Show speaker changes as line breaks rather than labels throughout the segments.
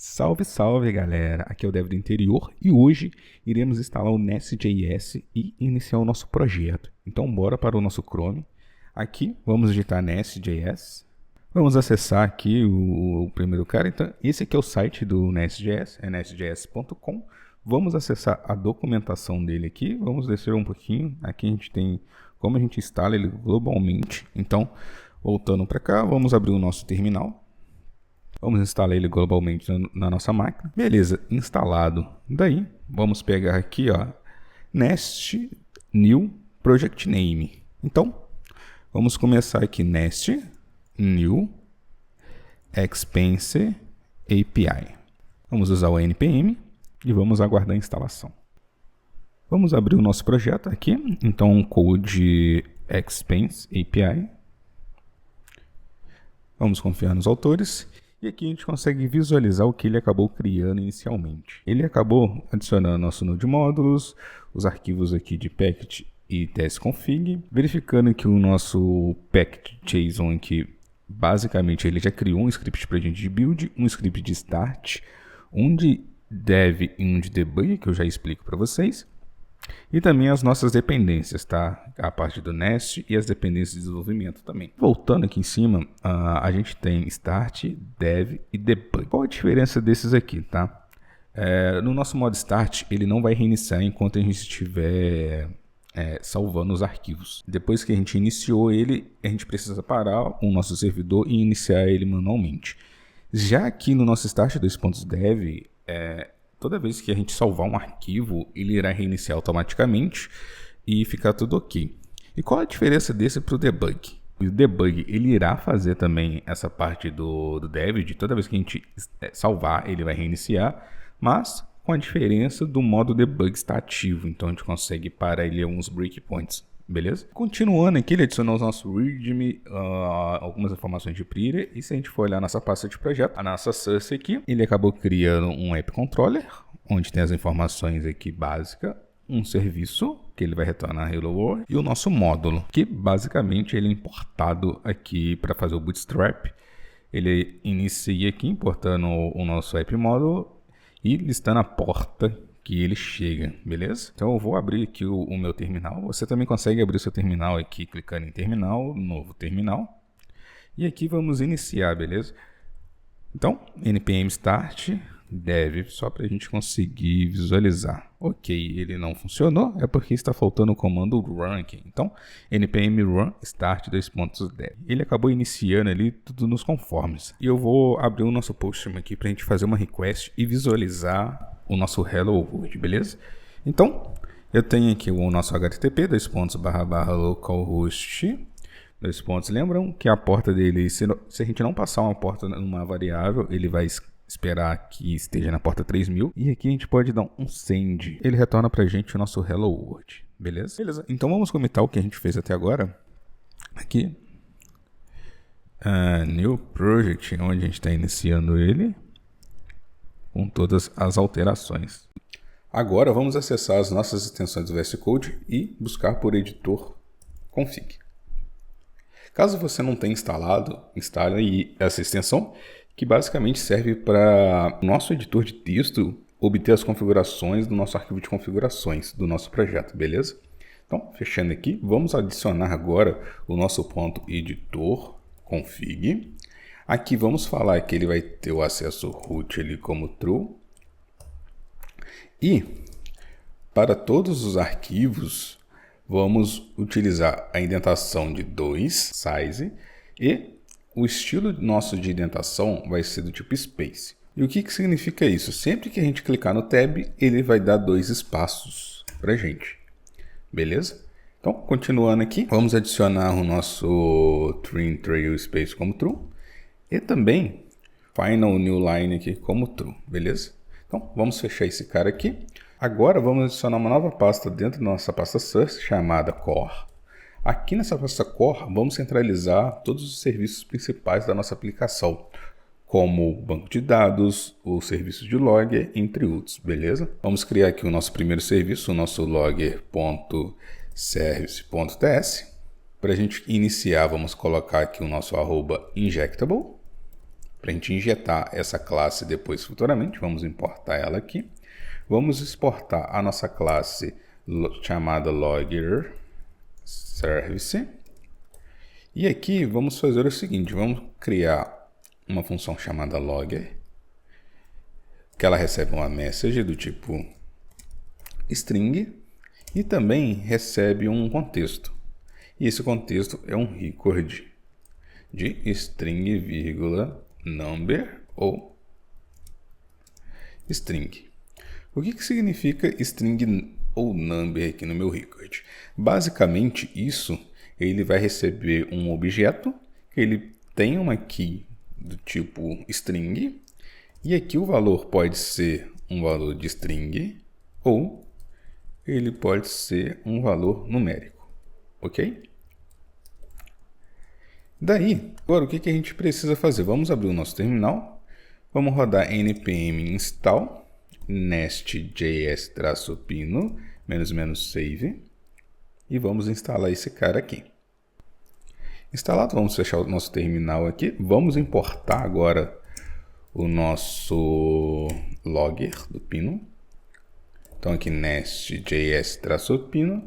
Salve, salve galera, aqui é o Dev do Interior e hoje iremos instalar o Nest.js e iniciar o nosso projeto. Então bora para o nosso Chrome, aqui vamos digitar Nest.js, vamos acessar aqui o primeiro cara, então esse aqui é o site do Nest.js, é nestjs.com, vamos acessar a documentação dele aqui, vamos descer um pouquinho, aqui a gente tem como a gente instala ele globalmente, então voltando para cá, vamos abrir o nosso terminal. Vamos instalar ele globalmente na nossa máquina. Beleza, instalado. Daí, vamos pegar aqui, ó, Nest New Project Name. Então, vamos começar aqui Nest New Expense API. Vamos usar o npm e vamos aguardar a instalação. Vamos abrir o nosso projeto aqui. Então, code Expense API. Vamos confiar nos autores. E aqui a gente consegue visualizar o que ele acabou criando inicialmente. Ele acabou adicionando nosso node módulos, os arquivos aqui de package e testconfig, verificando que o nosso package.json aqui, basicamente ele já criou um script para a gente de build, um script de start, um de dev e um de debug, que eu já explico para vocês. E também as nossas dependências, tá? A parte do Nest e as dependências de desenvolvimento também. Voltando aqui em cima, a gente tem Start, Dev e Debug. Qual a diferença desses aqui, tá? No nosso modo Start, ele não vai reiniciar enquanto a gente estiver salvando os arquivos. Depois que a gente iniciou ele, a gente precisa parar o nosso servidor e iniciar ele manualmente. Já aqui no nosso Start 2.dev, toda vez que a gente salvar um arquivo, ele irá reiniciar automaticamente e ficar tudo ok. E qual a diferença desse para o debug? O debug ele irá fazer também essa parte do dev, de toda vez que a gente salvar, ele vai reiniciar, mas com a diferença do modo debug estar ativo, então a gente consegue parar ele alguns breakpoints. Beleza? Continuando aqui, ele adicionou o nosso readme, algumas informações de prior, e se a gente for olhar nossa pasta de projeto, a nossa source aqui, ele acabou criando um app controller, onde tem as informações aqui básicas, um serviço, que ele vai retornar Hello World, e o nosso módulo, que basicamente ele é importado aqui para fazer o bootstrap. Ele inicia aqui importando o nosso app módulo e listando a porta que ele chega, beleza? Então eu vou abrir aqui o meu terminal. Você também consegue abrir o seu terminal aqui, clicando em terminal, novo terminal. E aqui vamos iniciar, beleza? Então, npm start dev, só para a gente conseguir visualizar. Ok, ele não funcionou, é porque está faltando o comando run aqui. Então, npm run start 2.dev. Ele acabou iniciando ali tudo nos conformes. E eu vou abrir o nosso Postman aqui para a gente fazer uma request e visualizar o nosso Hello World, beleza? Então, eu tenho aqui o nosso HTTP, localhost, lembram que a porta dele, se a gente não passar uma porta numa variável, ele vai esperar que esteja na porta 3000, e aqui a gente pode dar um send, ele retorna pra gente o nosso Hello World, beleza? Beleza, então vamos comentar o que a gente fez até agora, aqui, New Project, onde a gente está iniciando ele, com todas as alterações. Agora vamos acessar as nossas extensões do VS Code e buscar por editor config. Caso você não tenha instalado, instale aí essa extensão, que basicamente serve para o nosso editor de texto obter as configurações do nosso arquivo de configurações do nosso projeto, beleza? Então, fechando aqui, vamos adicionar agora o nosso ponto editor config. Aqui vamos falar que ele vai ter o acesso root ali como true. E para todos os arquivos, vamos utilizar a indentação de 2, size, e o estilo nosso de indentação vai ser do tipo space. E o que significa isso? Sempre que a gente clicar no tab, ele vai dar 2 espaços para a gente. Beleza? Então, continuando aqui, vamos adicionar o nosso trim trail space como true. E também final new line aqui como true, beleza? Então vamos fechar esse cara aqui. Agora vamos adicionar uma nova pasta dentro da nossa pasta source chamada core. Aqui nessa pasta core vamos centralizar todos os serviços principais da nossa aplicação, como o banco de dados, o serviço de logger, entre outros, beleza? Vamos criar aqui o nosso primeiro serviço, o nosso logger.service.ts. Para a gente iniciar, vamos colocar aqui o nosso @injectable. para a gente injetar essa classe depois futuramente. Vamos importar ela aqui. Vamos exportar a nossa classe chamada Logger Service. E aqui vamos fazer o seguinte, vamos criar uma função chamada Logger, que ela recebe uma message do tipo string e também recebe um contexto. E esse contexto é um record de string, vírgula, number ou string. O que significa string ou number aqui no meu record? Basicamente isso, ele vai receber um objeto que ele tem uma key do tipo string e aqui o valor pode ser um valor de string ou ele pode ser um valor numérico, ok? Daí, agora o que a gente precisa fazer? Vamos abrir o nosso terminal, vamos rodar npm install nestjs-pino --save e vamos instalar esse cara aqui. Instalado, vamos fechar o nosso terminal aqui, vamos importar agora o nosso logger do pino. Então aqui nestjs-pino.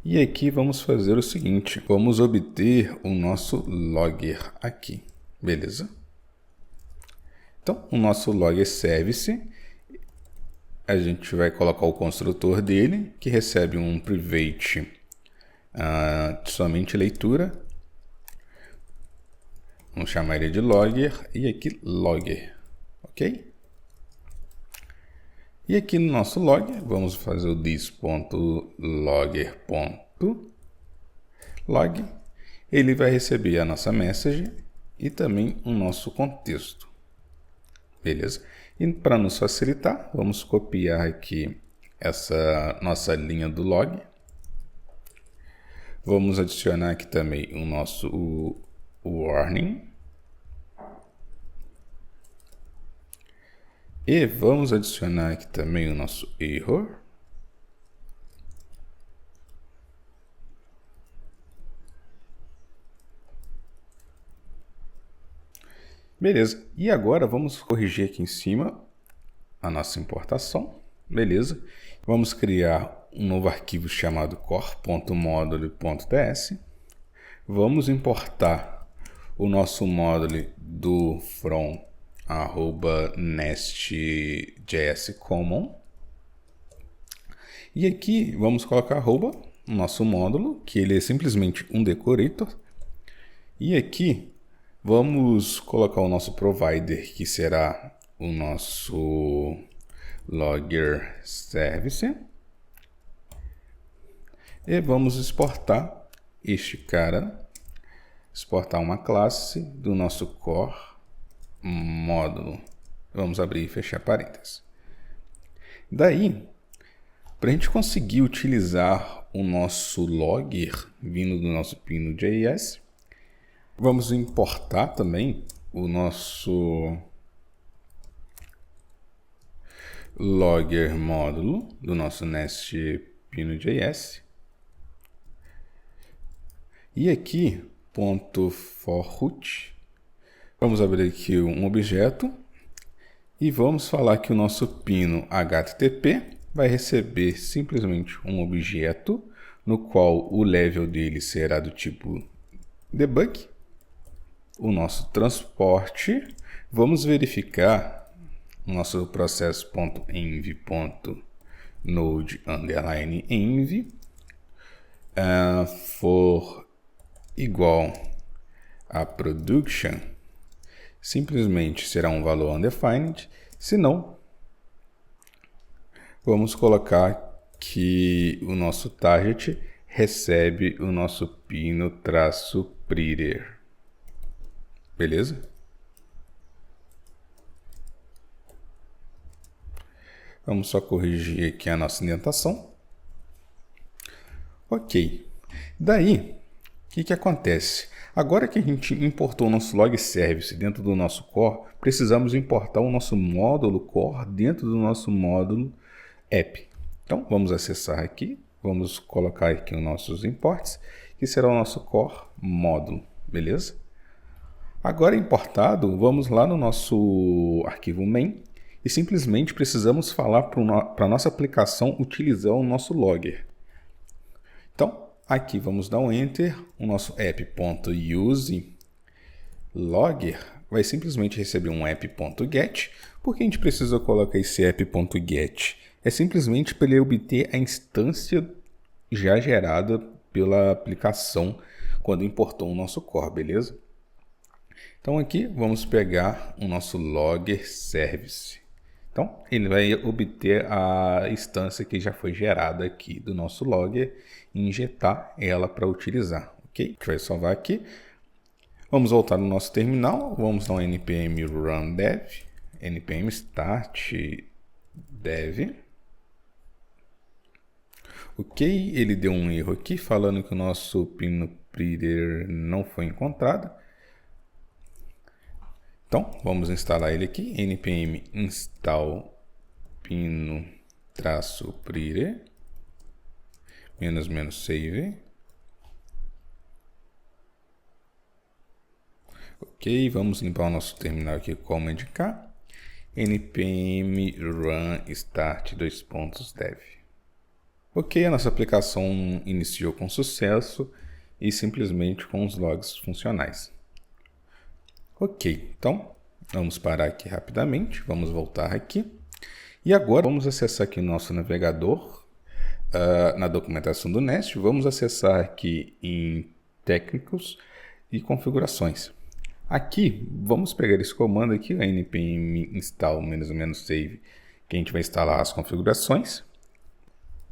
E aqui vamos fazer o seguinte, vamos obter o nosso logger aqui, beleza? Então, o nosso logger service, a gente vai colocar o construtor dele, que recebe um private somente leitura. Vamos chamar ele de logger e aqui logger, ok? E aqui no nosso logger, vamos fazer o this.logger.log. Ele vai receber a nossa message e também o nosso contexto. Beleza? E para nos facilitar, vamos copiar aqui essa nossa linha do log. Vamos adicionar aqui também o nosso warning. E vamos adicionar aqui também o nosso error. Beleza. E agora vamos corrigir aqui em cima a nossa importação. Beleza. Vamos criar um novo arquivo chamado core.module.ts. Vamos importar o nosso módulo do from @nestjscommon. E aqui vamos colocar arroba, o nosso módulo, que ele é simplesmente um decorator. E aqui vamos colocar o nosso provider, que será o nosso logger service. E vamos exportar este cara, exportar uma classe do nosso core módulo. Vamos abrir e fechar parênteses. Daí, para a gente conseguir utilizar o nosso logger vindo do nosso pino.js, vamos importar também o nosso logger módulo do nosso nest pino.js. E aqui, .forroot, vamos abrir aqui um objeto e vamos falar que o nosso pino HTTP vai receber simplesmente um objeto no qual o level dele será do tipo debug. O nosso transporte, vamos verificar o nosso processo.env.node_env for igual a production, simplesmente será um valor undefined, senão vamos colocar que o nosso target recebe o nosso pino-prettier. Beleza? Vamos só corrigir aqui a nossa indentação. Ok. Daí, o que acontece? Agora que a gente importou o nosso log service dentro do nosso core, precisamos importar o nosso módulo core dentro do nosso módulo app. Então, vamos acessar aqui, vamos colocar aqui os nossos imports, que será o nosso core módulo, beleza? Agora importado, vamos lá no nosso arquivo main e simplesmente precisamos falar para a nossa aplicação utilizar o nosso logger. Então, aqui vamos dar um enter, o nosso app.use logger vai simplesmente receber um app.get. Por que a gente precisa colocar esse app.get? É simplesmente para ele obter a instância já gerada pela aplicação quando importou o nosso core, beleza? Então aqui vamos pegar o nosso logger service. Então ele vai obter a instância que já foi gerada aqui do nosso logger e injetar ela para utilizar, ok? A gente vai salvar aqui. Vamos voltar no nosso terminal, vamos dar um npm run dev, npm start dev. Ok, ele deu um erro aqui falando que o nosso pino.preader não foi encontrado. Então, vamos instalar ele aqui, npm install pino-preader --save. Ok, vamos limpar o nosso terminal aqui com command K, npm run start dev. Ok, a nossa aplicação iniciou com sucesso e simplesmente com os logs funcionais. Ok, então vamos parar aqui rapidamente, vamos voltar aqui. E agora vamos acessar aqui o nosso navegador, na documentação do Nest, vamos acessar aqui em técnicos e configurações. Aqui, vamos pegar esse comando aqui, npm install --save, que a gente vai instalar as configurações.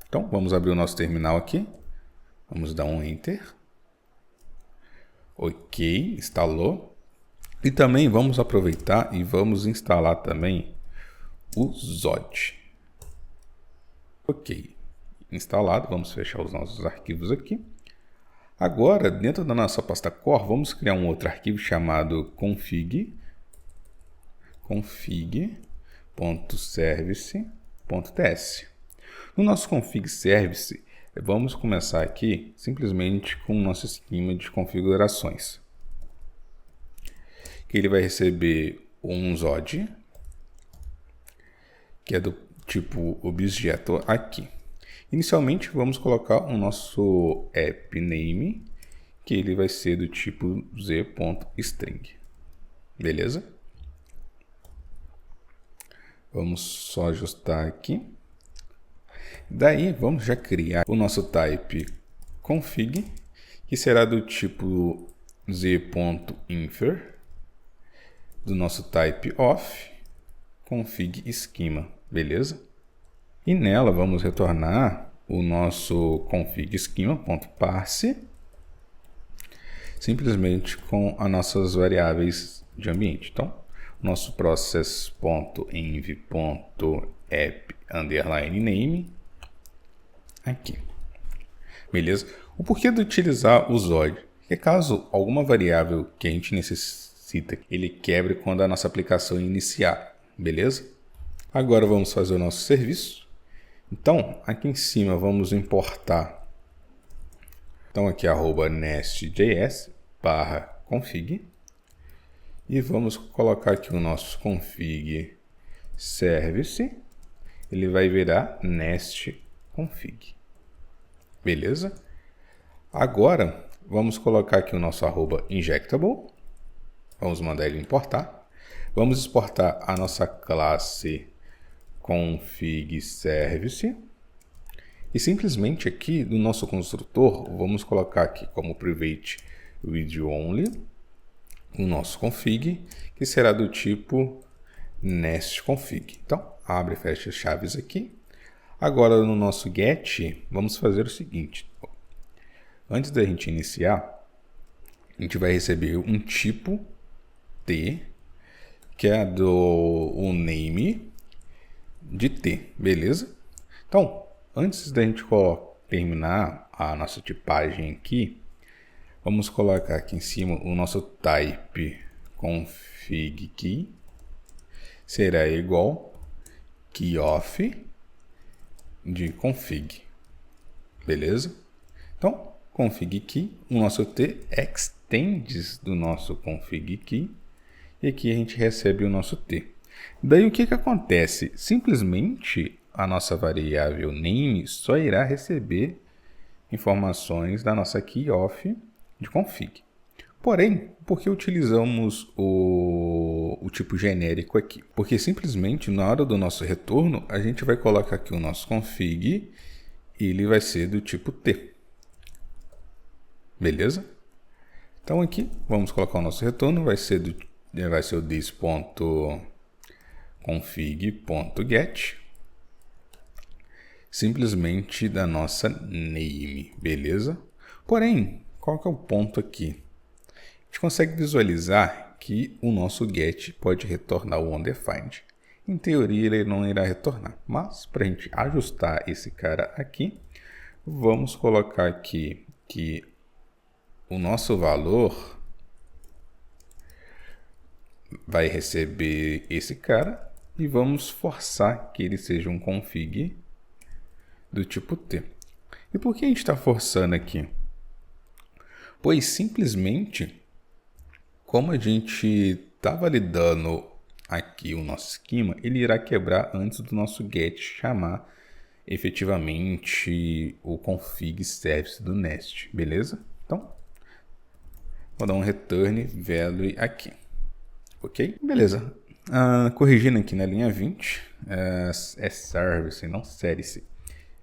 Então, vamos abrir o nosso terminal aqui, vamos dar um enter. Ok, instalou. E também vamos aproveitar e vamos instalar também o Zod. Ok, instalado, vamos fechar os nossos arquivos aqui. Agora, dentro da nossa pasta core, vamos criar um outro arquivo chamado config.service.ts. No nosso config service, vamos começar aqui simplesmente com o nosso esquema de configurações. Que ele vai receber um Zod, que é do tipo objeto aqui. Inicialmente, vamos colocar o nosso app name, que ele vai ser do tipo z.string. Beleza? Vamos só ajustar aqui. Daí, vamos já criar o nosso type config, que será do tipo z.infer, do nosso type of config schema. Beleza? E nela vamos retornar o nosso config schema.parse, simplesmente com as nossas variáveis de ambiente. Então, nosso process.env.app_name aqui. Beleza? O porquê de utilizar o Zod? Porque caso alguma variável que a gente necessita, ele quebre quando a nossa aplicação iniciar. Beleza? Agora vamos fazer o nosso serviço. Então, aqui em cima vamos importar. Então, aqui @nestjs/config. E vamos colocar aqui o nosso config service. Ele vai virar nest config. Beleza? Agora, vamos colocar aqui o nosso @injectable. Vamos mandar ele importar. Vamos exportar a nossa classe config service e simplesmente aqui no nosso construtor vamos colocar aqui como private read only o nosso config, que será do tipo nest config. Então abre e fecha as chaves aqui. Agora no nosso get vamos fazer o seguinte: antes da gente iniciar, a gente vai receber um tipo T, que é o name de T, beleza? Então, antes da gente terminar a nossa tipagem aqui, vamos colocar aqui em cima o nosso type config key, será igual key_off de config, beleza? Então, config key, o nosso T extends do nosso config key, e aqui a gente recebe o nosso T. Daí o que acontece? Simplesmente a nossa variável name só irá receber informações da nossa key off de config. Porém, por que utilizamos o tipo genérico aqui? Porque simplesmente na hora do nosso retorno, a gente vai colocar aqui o nosso config e ele vai ser do tipo T. Beleza? Então aqui, vamos colocar o nosso retorno, vai ser o this.config.get, simplesmente da nossa name, beleza? Porém, qual que é o ponto aqui? A gente consegue visualizar que o nosso get pode retornar o undefined. Em teoria, ele não irá retornar, mas para a gente ajustar esse cara aqui, vamos colocar aqui que o nosso valor vai receber esse cara e vamos forçar que ele seja um config do tipo T. E por que a gente está forçando aqui? Pois simplesmente, como a gente está validando aqui o nosso esquema, ele irá quebrar antes do nosso get chamar efetivamente o config service do Nest, beleza? Então, vou dar um return value aqui, ok? Beleza. Corrigindo aqui na linha 20, é service, não service.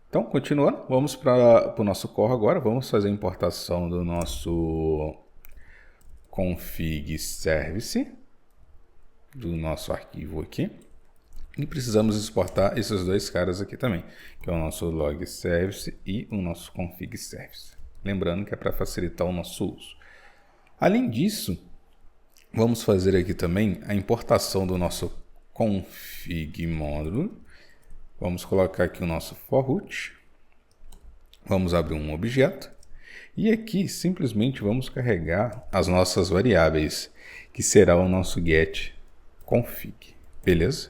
Então, continuando, vamos para o nosso core agora. Vamos fazer a importação do nosso config service, do nosso arquivo aqui. E precisamos exportar esses dois caras aqui também, que é o nosso log service e o nosso config service. Lembrando que é para facilitar o nosso uso. Além disso, vamos fazer aqui também a importação do nosso config módulo. Vamos colocar aqui o nosso for root. Vamos abrir um objeto. E aqui simplesmente vamos carregar as nossas variáveis, que será o nosso get config. Beleza?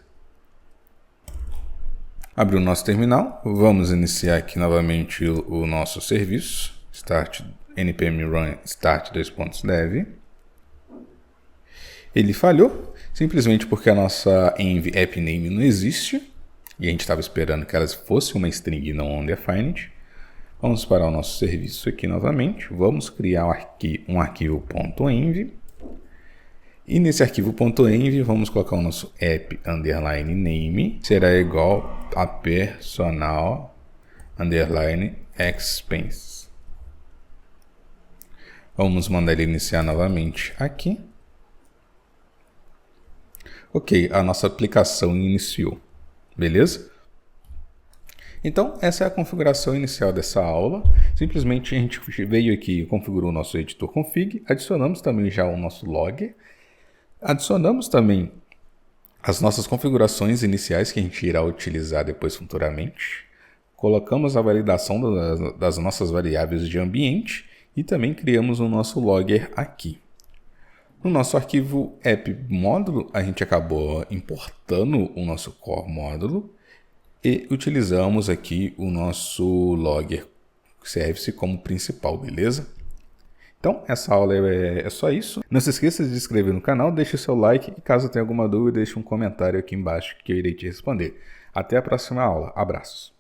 Abrir o nosso terminal. Vamos iniciar aqui novamente o nosso serviço. Start npm run start 2.dev. Ele falhou, simplesmente porque a nossa env app name não existe. E a gente estava esperando que ela fosse uma string não undefined. Vamos parar o nosso serviço aqui novamente. Vamos criar um arquivo .env. E nesse arquivo .env vamos colocar o nosso app underline name. Será igual a personal underline expense. Vamos mandar ele iniciar novamente aqui. Ok, a nossa aplicação iniciou. Beleza? Então, essa é a configuração inicial dessa aula. Simplesmente a gente veio aqui e configurou o nosso editor config. Adicionamos também já o nosso log. Adicionamos também as nossas configurações iniciais que a gente irá utilizar depois futuramente. Colocamos a validação das nossas variáveis de ambiente. E também criamos o nosso logger aqui. No nosso arquivo app módulo, a gente acabou importando o nosso core módulo e utilizamos aqui o nosso logger service como principal, beleza? Então, essa aula é só isso. Não se esqueça de se inscrever no canal, deixe o seu like e caso tenha alguma dúvida, deixe um comentário aqui embaixo que eu irei te responder. Até a próxima aula. Abraços!